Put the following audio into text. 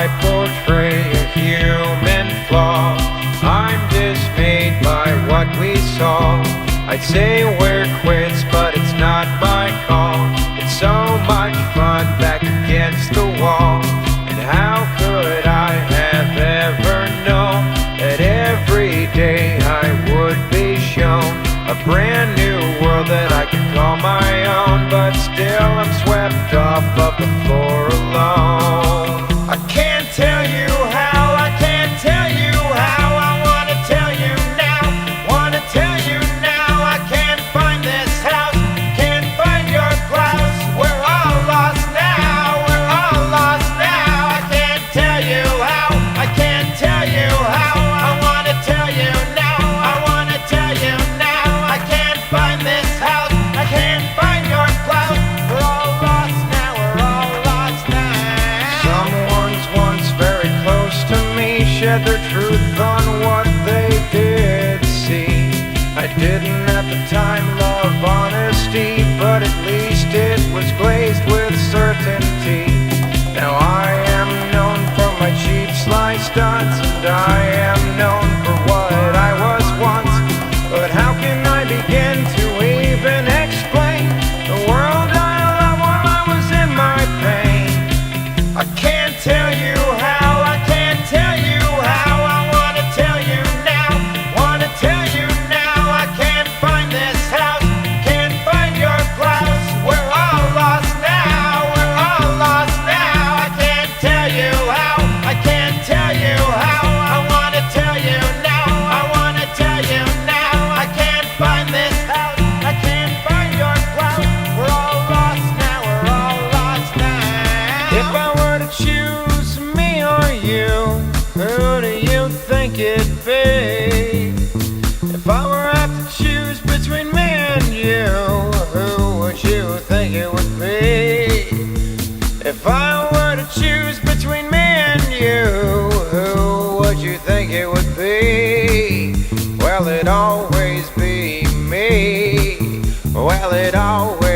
I portray a human flaw. I'm dismayed by what we saw. I'd say we're quits, but it's not my call. It's so much fun back against the wall. And how could I have ever known that every day I would be shown a brand new world that I could call my own? But still I'm swept off of the floor alone. I can't tell you how, I can't tell you how. I wanna tell you now, wanna tell you now. I can't find this house, can't find your blouse. We're all lost now, we're all lost now. I can't tell you how, I can't tell you how. I wanna tell you now, I wanna tell you now. I can't find this house, I can't find your blouse. We're all lost now, we're all lost now. Someone's once very close to me shed their truth on what they did see. I didn't at the time love honesty, but at least it was glazed with certainty. Now I am known for my cheap sly stunts, and I am known for what I was once. But how can I begin to even explain the world I loved while I was in my pain? I can't tell you how, I can't tell you how. I wanna tell you now, wanna tell you now. I can't find this house, can't find your blouse. We're all lost now, we're all lost now. I can't tell you how, I can't tell you how. I wanna tell you now, I wanna tell you now. I can't find this house, I can't find your blouse. We're all lost now, we're all lost now. If I were to choose me or you, who do you think it'd be? If I were to have to choose between me and you, who would you think it would be? If I were to choose between me and you, who would you think it would be? Well, it'd always be me. Well, it'd always